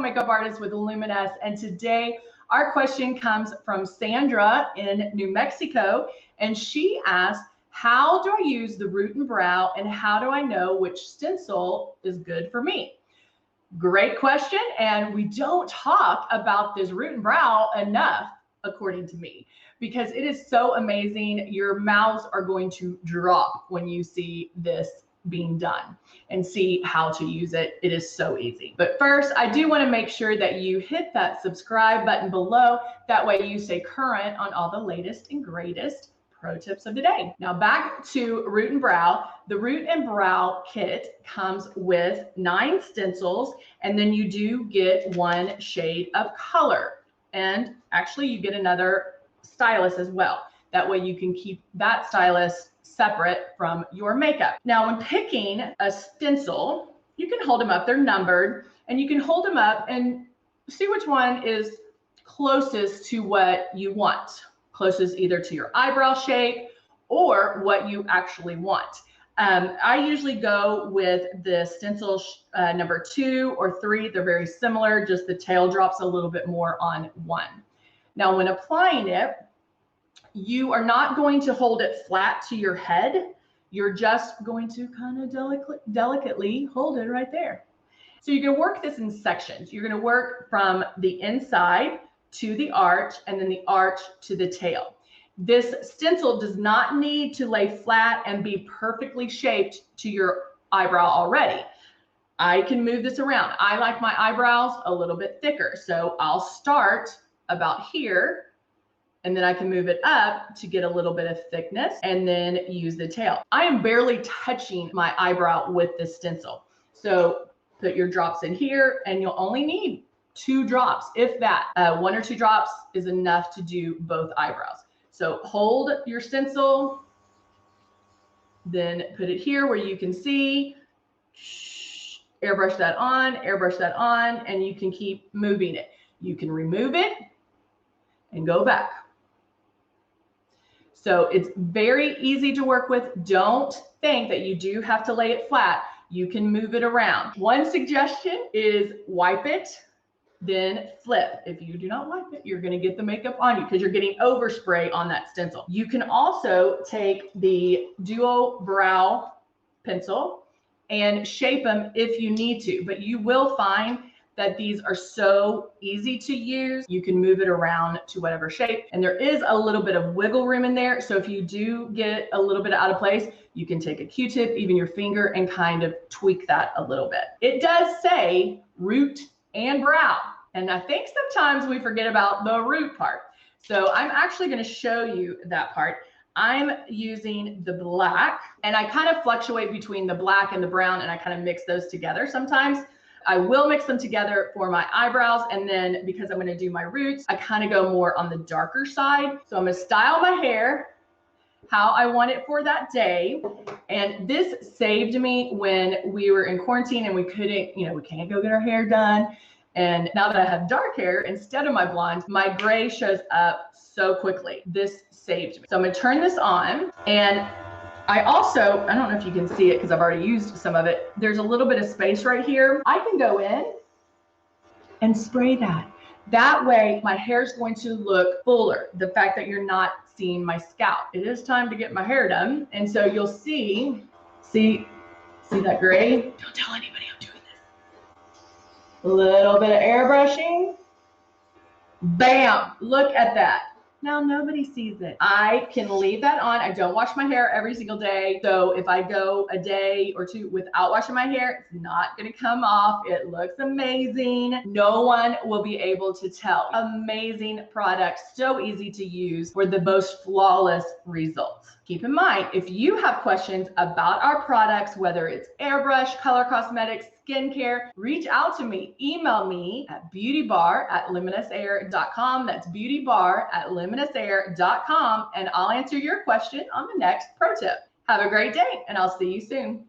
makeup artist with Luminous, and today our question comes from Sandra in New Mexico, and she asked, how do I use the root and brow, and how do I know which stencil is good for me? Great question, and we don't talk about this root and brow enough, according to me, because it is so amazing. Your mouths are going to drop when you see this being done and see how to use it. It is so easy. But first, I do want to make sure that you hit that subscribe button below. That way you stay current on all the latest and greatest pro tips of the day. Now back to root and brow. The root and brow kit comes with 9 stencils, and then you do get 1 shade of color. And actually you get another stylus as well. That way you can keep that stylus separate from your makeup. Now, when picking a stencil, you can hold them up, they're numbered, and you can hold them up and see which one is closest to what you want. Closest either to your eyebrow shape or what you actually want. I usually go with the stencil number 2 or 3. They're very similar, just the tail drops a little bit more on one. Now, when applying it, you are not going to hold it flat to your head. You're just going to kind of delicately hold it right there. So you're going to work this in sections. You're going to work from the inside to the arch, and then the arch to the tail. This stencil does not need to lay flat and be perfectly shaped to your eyebrow already. I can move this around. I like my eyebrows a little bit thicker, so I'll start about here, and then I can move it up to get a little bit of thickness and then use the tail. I am barely touching my eyebrow with this stencil. So put your drops in here, and you'll only need 2 drops, if that. 1 or 2 drops is enough to do both eyebrows. So hold your stencil, then put it here where you can see, airbrush that on, and you can keep moving it. You can remove it and go back. So it's very easy to work with. Don't think that you do have to lay it flat. You can move it around. One suggestion is wipe it, then flip. If you do not wipe it, you're going to get the makeup on you because you're getting overspray on that stencil. You can also take the duo brow pencil and shape them if you need to, but you will find that these are so easy to use. You can move it around to whatever shape, and there is a little bit of wiggle room in there. So if you do get a little bit out of place, you can take a Q-tip, even your finger, and kind of tweak that a little bit. It does say root and brow, and I think sometimes we forget about the root part. So I'm actually going to show you that part. I'm using the black, and I kind of fluctuate between the black and the brown, and I kind of mix those together sometimes. I will mix them together for my eyebrows, and then because I'm going to do my roots, I kind of go more on the darker side. So I'm going to style my hair how I want it for that day. And this saved me when we were in quarantine and we couldn't, we can't go get our hair done. And now that I have dark hair instead of my blonde, my gray shows up so quickly. This saved me. So I'm going to turn this on, and I don't know if you can see it because I've already used some of it. There's a little bit of space right here. I can go in and spray that. That way my hair is going to look fuller. The fact that you're not seeing my scalp. It is time to get my hair done. And so you'll see that gray? Don't tell anybody I'm doing this. A little bit of airbrushing. Bam, look at that. Now nobody sees it. I can leave that on. I don't wash my hair every single day. So if I go a day or 2 without washing my hair, it's not going to come off. It looks amazing. No one will be able to tell. Amazing product. So easy to use for the most flawless results. Keep in mind, if you have questions about our products, whether it's airbrush, color cosmetics, skincare, reach out to me. Email me at beautybar@luminousair.com. That's beautybar@luminousair.com, and I'll answer your question on the next pro tip. Have a great day, and I'll see you soon.